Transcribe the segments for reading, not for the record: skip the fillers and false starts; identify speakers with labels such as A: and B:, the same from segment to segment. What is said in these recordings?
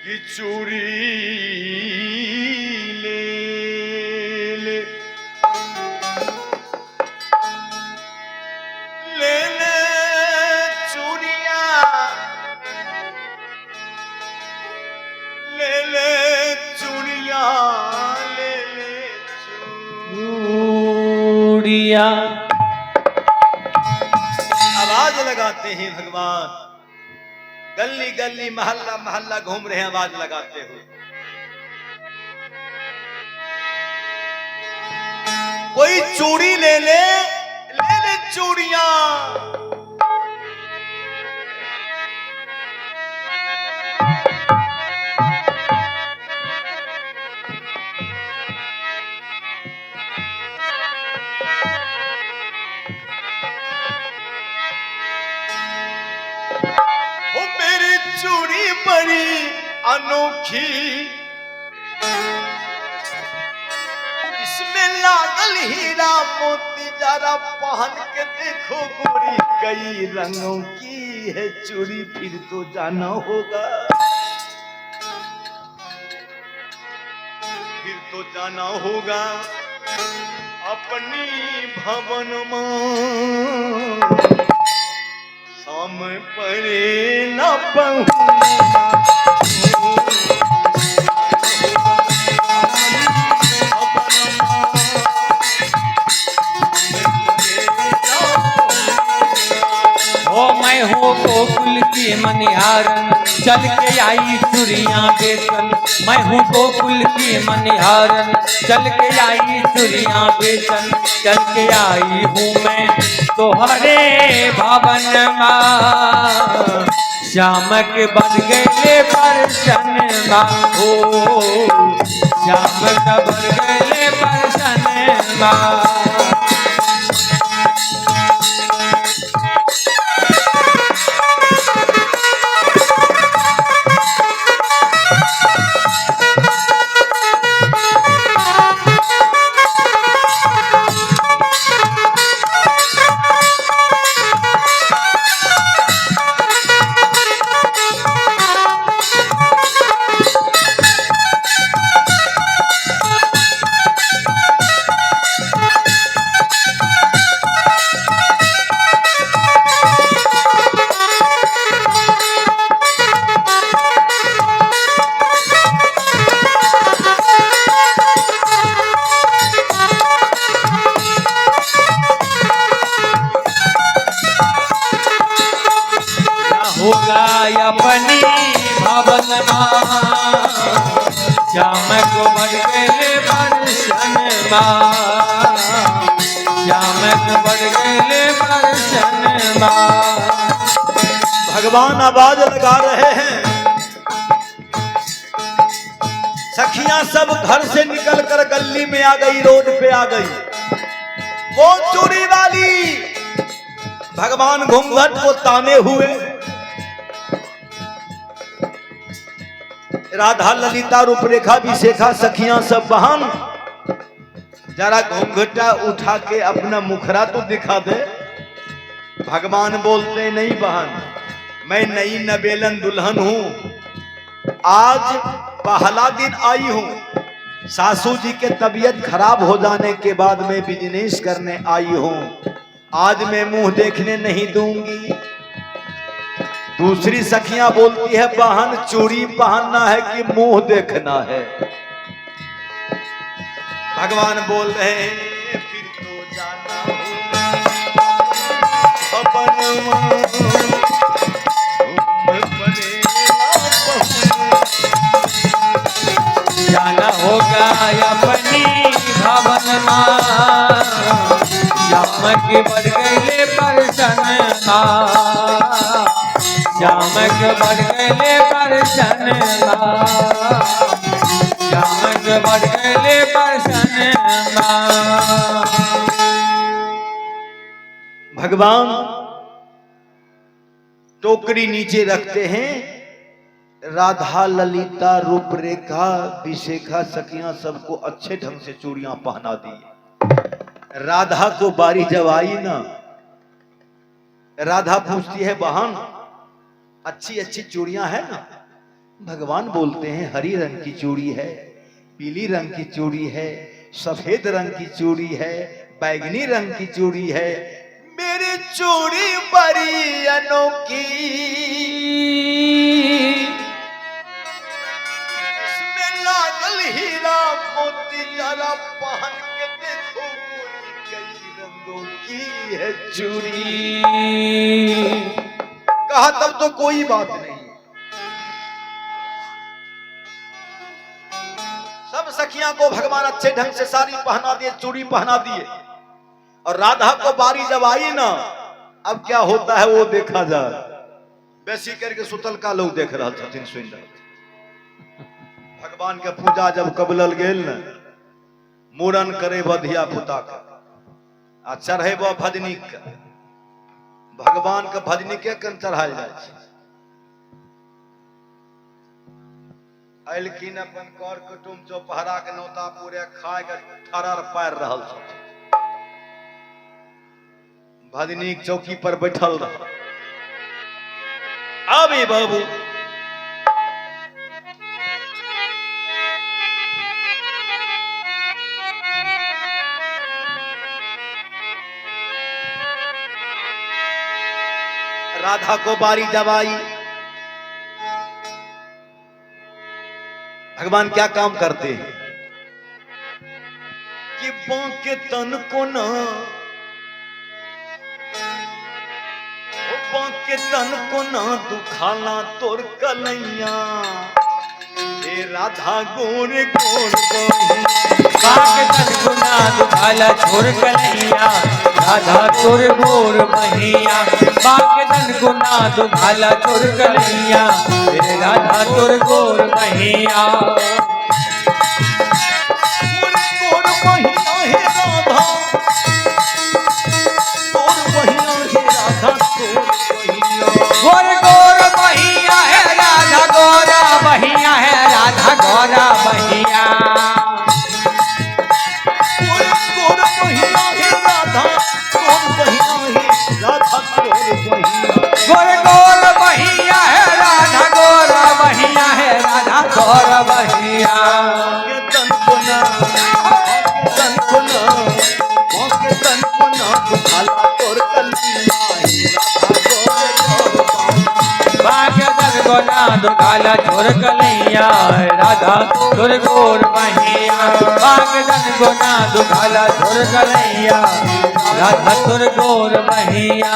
A: कि चूड़ी ले ले ले ले चूड़िया ले ले चूड़िया ले ले
B: चूड़िया।
A: आवाज लगाते हैं भगवान, गली गली मोहल्ला मोहल्ला घूम रहे हैं आवाज लगाते हुए। कोई चूड़ी ले ले ले ले चूड़ियां। चूड़ी बड़ी अनोखी, इसमें लागल हीरा मोती, जरा पहन के देखो गोरी कई रंगों की है चूड़ी, फिर तो जाना होगा, फिर तो जाना होगा अपनी भवन में, शाम पड़े न
B: हो मैं हो गोकुल की मनिहारन, चल के आई चूड़ियां बेचन। मैं हूँ गोकुल की मनिहारन, चल के आई चूड़ियां बेचन। चल के आई हूँ मैं तोहरे भवन में, श्याम के बन गए परसन हो, श्याम के बन गए परसन होगा अपनी भवन श्याम को बढ़ गए परसन, श्याम को बढ़ गए परसन।
A: भगवान आवाज लगा रहे हैं। सखियां सब घर से निकलकर गली में आ गई, रोड पे आ गई। वो चूड़ी वाली भगवान घूंघट को ताने हुए। राधा ललिता रूपरेखा विशेखा सखियां सब बहन, जरा घूंघटा उठा के अपना मुखरा तो दिखा दे। भगवान बोलते नहीं बहन, मैं नई नवेलन दुल्हन हूं, आज पहला दिन आई हूं, सासू जी के तबीयत खराब हो जाने के बाद मैं बिजनेस करने आई हूं, आज मैं मुंह देखने नहीं दूंगी। दूसरी सखियां बोलती है बहन चूड़ी पहनना है कि मुंह देखना है। भगवान बोल रहे हैं फिर तो जाना
B: जाना होगा अपनी भवन, श्याम के बढ़ गए परसन, श्याम के बढ़ गए परसन, श्याम के बढ़ गए परसन।
A: भगवान टोकरी नीचे रखते हैं। राधा ललिता रूपरेखा विशेखा सखियां सबको अच्छे ढंग से चूड़ियां पहना दी। राधा को बारी जब आई ना, राधा पूछती है बहन अच्छी अच्छी चूड़ियां है ना, भगवान बोलते हैं हरी रंग की चूड़ी है, पीली रंग की चूड़ी है, सफेद रंग की चूड़ी है, बैगनी रंग की चूड़ी है, मेरी चूड़ी बड़ी अनोखी, इसमें लागल हीरा मोती, जरा पहन के देखो कई रंगों की है चूड़ी। कहा तब तो कोई बात नहीं, सब सखियां को भगवान अच्छे ढंग से साड़ी पहना दिए, चूड़ी पहना दिए, और राधा को बारी जब आई ना, अब क्या होता है वो देखा जाए। वैसी करके सुतल का लोग देख रहा छथिन, सुन रहे। भगवान के पूजा जब कबलल गेल न, मूरन करे बधिया पुता का, आ चढ़े भजनिक का, भगवान के भजनिके कन चढ़ायल जाए। अलिन अपन कर कुटुम चौपहरा के नौता पूरे खाए के ठरर पार रहल छथिन। भजनीक चौकी पर बैठल रह। अबे बाबू राधा को बारी जब आई, भगवान क्या काम करते हैं कि बांके तन को ना, बांके तन को ना दुखाला तोर कलैया, हे राधा गोर गोर
B: बाके तन को ना दुखाला छोर कलैया, राधा तोर गोर बहिया, बाके तन को ना दुखाला छोर कलैया, हे राधा तोर गोर बहिया।
A: गोर बहिया हे राधा, गोर बहिया हे राधा,
B: गोर गोर बहिया है राधा, गोरा बहिया है राधा, गोरा बहिया।
A: गोर बहिया हे राधा, गोर बहिया हे राधा,
B: गोर गोर बहिया है राधा, गोरा बहिया है राधा, गोरा बहिया।
A: के तन कोना, तन कोना, के तन कोना दुखाला तोर कलैया,
B: बाके तन को ना दुखाला छोर कलैया, राधा तोर गोर बहिया, बाके तन को ना दुखाला छोर कलैया, राधा तोर गोर बहिया।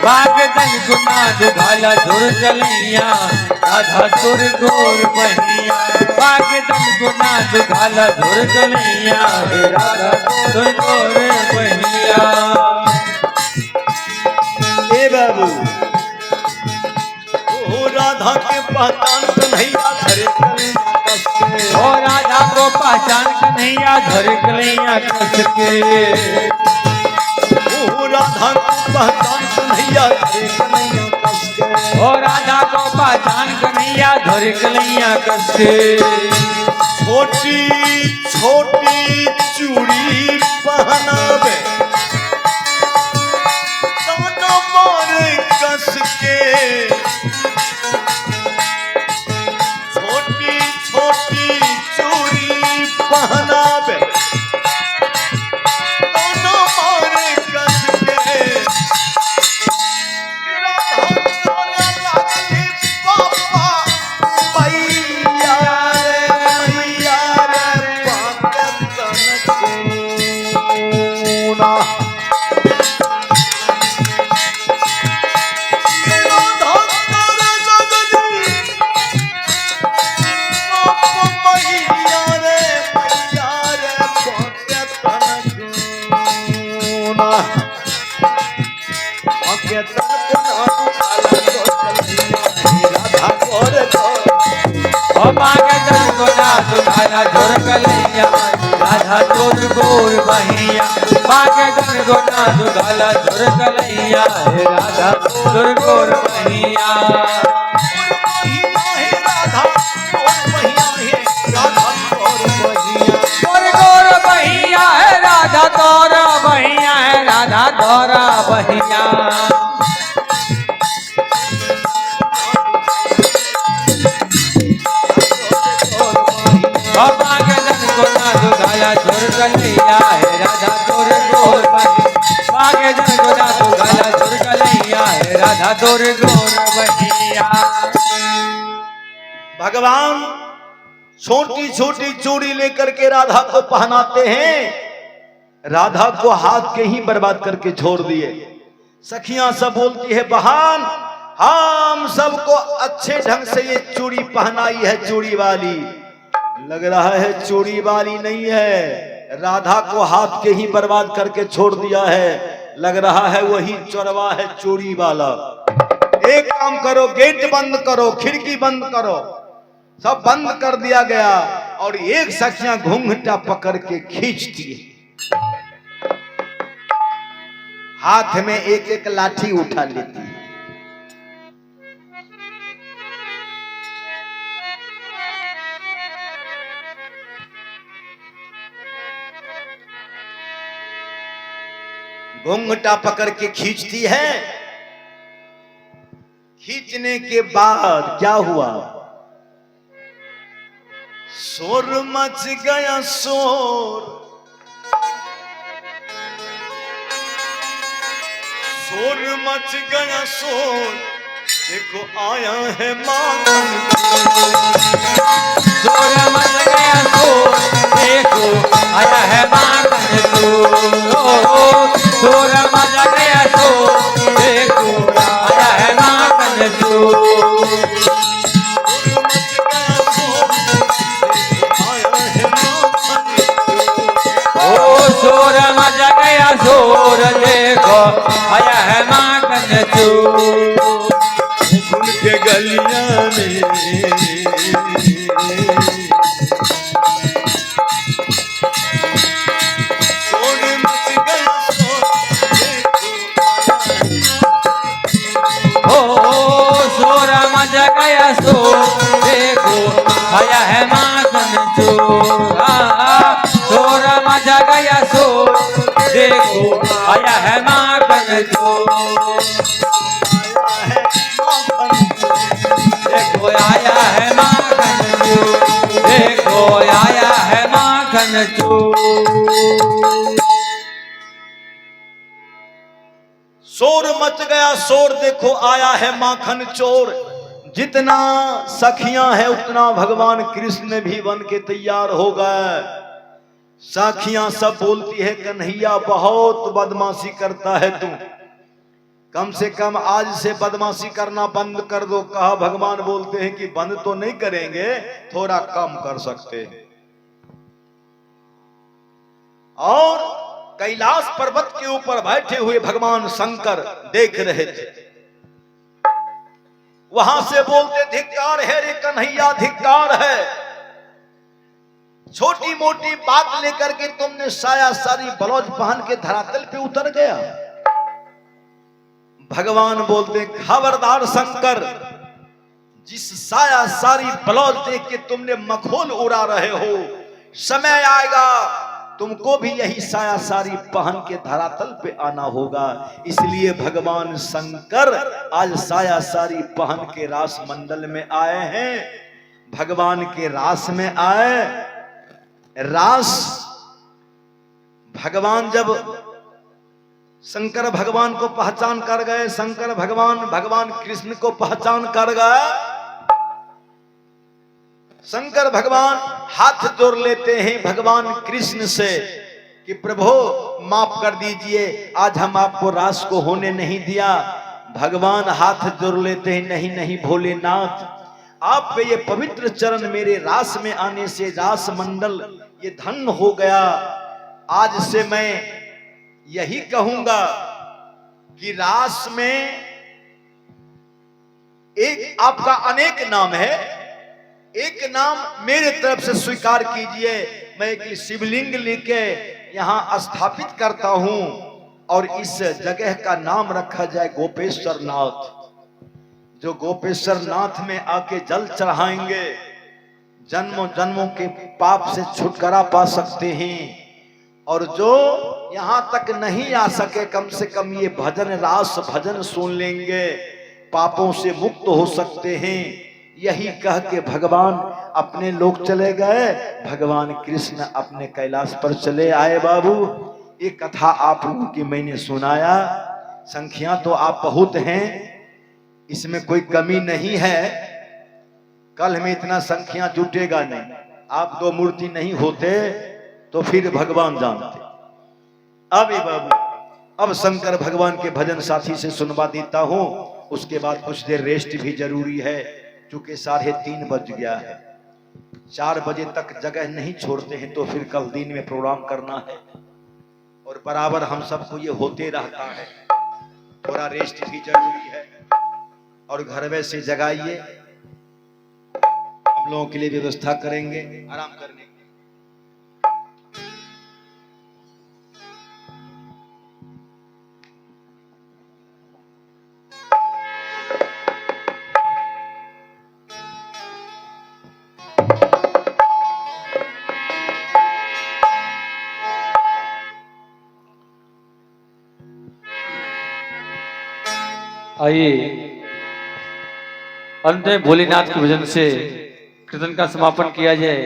B: बाके तन को ना दुखाला छोर कलैया, राधा तोर गोर बहिया, बाके तन को ना दुखाला छोर कलैया, राधा तोर गोर बहिया।
A: ए बाबू ओ राधा के पहचान कन्हैया धरे कलैया कस के,
B: ओ राधा को पहचान कन्हैया धर कलैया कस के,
A: ओ राधा की पहचान कन्हैया धरे कलैया कस के,
B: ओ राधा को पहचान कन्हैया धर कलैया कस के।
A: छोटी छोटी चूड़ी पहनावे, दोनों मारे कस के, छोटी छोटी चूड़ी पहनावे, दोनों मारे कस के, राधा तोरे लागली पापा, मैया रे मैया रे पाके तन कोना, राधा तोरे लागली पापा, मैया रे
B: दुधाला झोर कलैया राधा तोर गोर बहिया बागे धन गोना दुधाला झोर कलैया राधा तोर गोर बहिया राधा तोरा बहिया है राधा तोरा बहिया बाबा के धन गोना दुधाला झोर कलैया है राधा तोर गोर बहिया बागे धन गोना दुधाला झोर कलैया है राधा तोर गोर बहिया।
A: भगवान छोटी छोटी चूड़ी लेकर के राधा को पहनाते हैं, राधा को हाथ के ही बर्बाद करके छोड़ दिए। सखियां सब बोलती है बहन हम सबको अच्छे ढंग से ये चूड़ी पहनाई है चूड़ी वाली, लग रहा है चूड़ी वाली नहीं है, राधा को हाथ के ही बर्बाद करके छोड़ दिया है, लग रहा है वही चोरवा है चूड़ी वाला। एक काम करो, गेट बंद करो, खिड़की बंद करो, सब बंद कर दिया गया और एक सखियां घूंघटा पकड़ के खींचती है, हाथ में एक एक लाठी उठा लेती है। घूंघटा पकड़ के खींचती है। खींचने के बाद क्या हुआ, शोर मच गया शोर, शोर मच गया शोर, देखो आया है माखन,
B: शोर मच गया शोर, देखो आया है माखन चोर, शोर मच गया शोर, देखो आया है माखन चोर। शोर मच गया शोर, देखो आया है माखन चोर,
A: उनके गलिया में शोर मच गया शोर,
B: शोर मच गया शोर, देखो आया है माखन चोर, शोर मच गया शोर, देखो आया है माखन चोर, देखो आया है माखन चोर, देखो आया है माखन चोर।
A: शोर मच गया शोर, देखो आया है माखन चोर। जितना सखियां हैं उतना भगवान कृष्ण भी बन के तैयार हो गए। सखियां सब बोलती है कन्हैया बहुत बदमाशी करता है तू, कम से कम आज से बदमाशी करना बंद कर दो। कहा भगवान बोलते हैं कि बंद तो नहीं करेंगे, थोड़ा कम कर सकते हैं। और कैलाश पर्वत के ऊपर बैठे हुए भगवान शंकर देख रहे थे, वहां से बोलते धिक्कार है रे कन्हैया धिक्कार है, छोटी मोटी बात लेकर के तुमने साया सारी ब्लाउज पहन के धरातल पे उतर गया। भगवान बोलते खबरदार शंकर, जिस साया सारी ब्लाउज देख के तुमने मखौल उड़ा रहे हो, समय आएगा तुमको भी यही साया सारी पहन के धरातल पे आना होगा। इसलिए भगवान शंकर आज साया सारी पहन के रास मंडल में आए हैं। भगवान के रास में आए, रास भगवान जब शंकर भगवान को पहचान कर गए, शंकर भगवान कृष्ण को पहचान कर गए, शंकर भगवान हाथ जोड़ लेते हैं भगवान कृष्ण से कि प्रभु माफ कर दीजिए, आज हम आपको रास को होने नहीं दिया। भगवान हाथ जोड़ लेते हैं, नहीं नहीं भोलेनाथ, आपके ये पवित्र चरण मेरे रास में आने से रास मंडल ये धन्य हो गया। आज से मैं यही कहूंगा कि रास में एक आपका अनेक नाम है, एक नाम मेरे तरफ से स्वीकार कीजिए। मैं एक शिवलिंग लेके यहाँ स्थापित करता हूं और इस जगह का नाम रखा जाए गोपेश्वर नाथ। जो गोपेश्वर नाथ में आके जल चढ़ाएंगे जन्मों जन्मों के पाप से छुटकारा पा सकते हैं। और जो यहाँ तक नहीं आ सके कम से कम ये भजन रास भजन सुन लेंगे, पापों से मुक्त हो सकते हैं। यही कह के भगवान अपने लोक चले गए। भगवान कृष्ण अपने कैलाश पर चले आए। बाबू, ये कथा आप लोगों की मैंने सुनाया। संख्या तो आप बहुत हैं, इसमें कोई कमी नहीं है। कल में इतना संख्या जुटेगा नहीं। आप दो मूर्ति नहीं होते तो फिर भगवान जानते। अब ये बाबू, अब शंकर भगवान के भजन साथी से सुनवा देता हूं। उसके बाद कुछ देर रेस्ट भी जरूरी है, क्योंकि 3:30 बज गया है। 4 बजे तक जगह नहीं छोड़ते हैं तो फिर कल दिन में प्रोग्राम करना है और बराबर हम सबको ये होते रहता है। थोड़ा रेस्ट भी जरूरी है और घर में से जगाइए, हम लोगों के लिए व्यवस्था करेंगे आराम करने की।
B: आइए अंत में भोलेनाथ के भजन से कीर्तन का समापन किया जाए।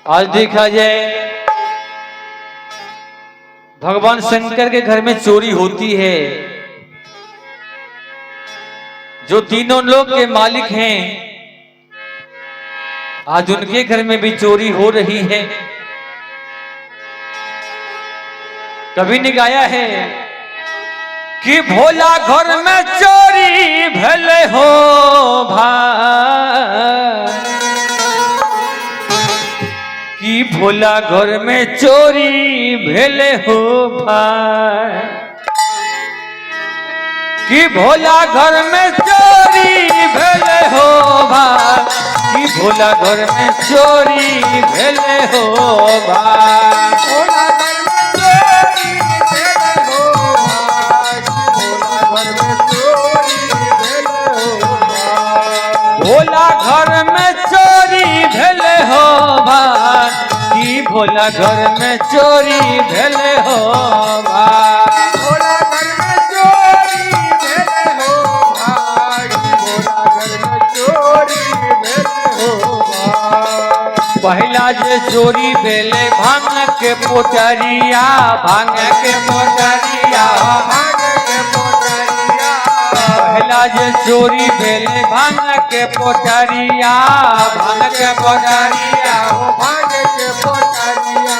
B: आज देखा जाए भगवान शंकर के घर में चोरी होती है। जो तीनों लोक के मालिक हैं, आज उनके घर में भी चोरी हो रही है। कवि ने गाया है कि भोला घर में चोरी भले हो भाई, कि भोला घर में चोरी भले हो भाई, कि भोला घर में चोरी भले हो भाई, कि भोला घर में चोरी भले हो भाई। भोला घर में चोरी भले हो भाई, कि भोला घर में चोरी भले हो भाई।
C: भोला घर में चोरी भले हो भाई, भोला घर में चोरी भले हो भाई।
B: पहला जे चोरी भेले भांग के पोटरिया, भांग के पोटरिया,
C: भांग के पोटरिया।
B: पहला जे चोरी भेले भांग के पोटरिया, भांग के पोटरिया।
C: भांग के पोटरिया।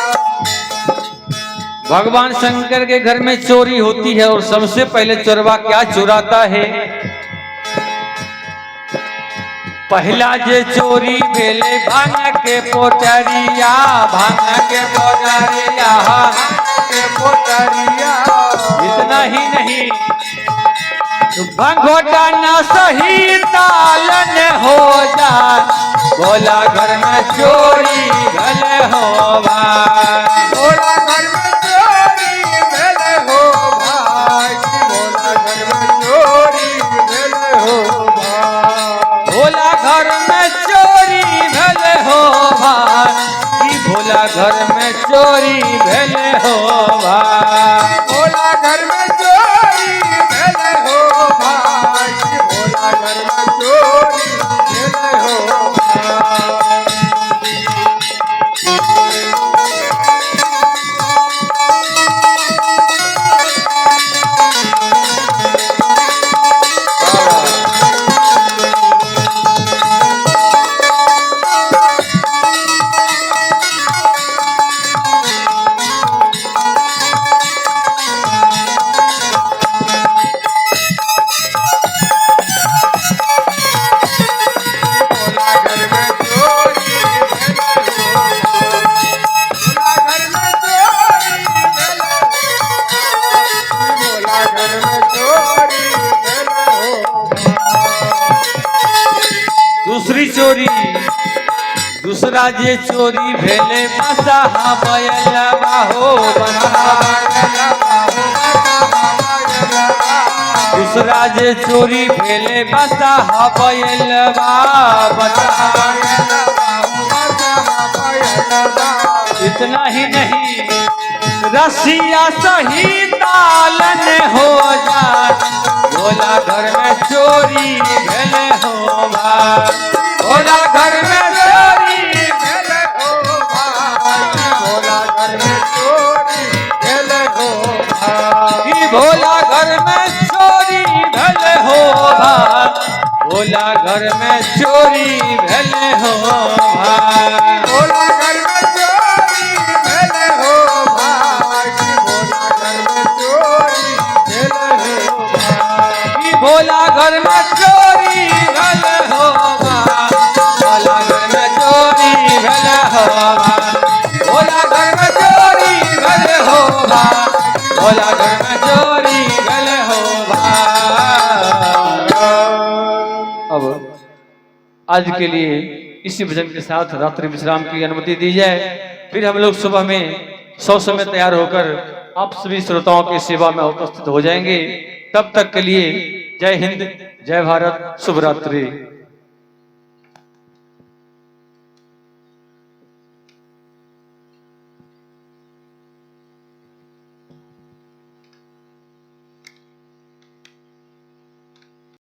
B: भगवान शंकर के घर में चोरी होती है और सबसे पहले चोरवा क्या चुराता है? पहला जे चोरी भेले भांग के पोटरिया, भांग के पोटरिया,
C: भांग के पोटरिया।
B: इतना ही नहीं, भंगोटा न सही तालन हो जाए, भोला घर में चोरी भले हो भाई।
C: भोला घर में चोरी भले हो भाई, भोला घर में चोरी भले हो भाई।
B: भोला घर में चोरी भले हो भाई, कि भोला घर में चोरी भले हो भाई।
C: भोला घर में चोरी भले हो भाई, भोला घर में चोरी भले हो भाई।
B: दूसरा जे चोरी भेले बसहा बैलवा हो बसहा दूसरा जे चोरी भेले बसहा बैलवा बसहा इतना ही नहीं रसिया सही तालन हो जाए भोला घर में चोरी भेले हो भाई भोला घर में चोरी
C: भेले हो भाई भोला घर में चोरी भेले हो भाई
B: ई भोला घर में चोरी भेले हो भाई भोला घर में चोरी भेले हो भाई
C: भोला घर में चोरी भेले हो भाई भोला घर में चोरी भेले हो भाई
B: ई भोला घर में चोरी भेले हो भाई भोला घर में चोरी भेले हो भाई भोला घर में चोरी भेले हो भाई भोला घर में चोरी भेले हो भाई। अब आज के लिए इसी भजन के साथ रात्रि विश्राम की अनुमति दी जाए, फिर हम लोग सुबह में 100 समय तैयार होकर आप सभी श्रोताओं की सेवा में उपस्थित हो जाएंगे। तब तक के लिए जय हिंद, जय भारत, शुभ रात्रि।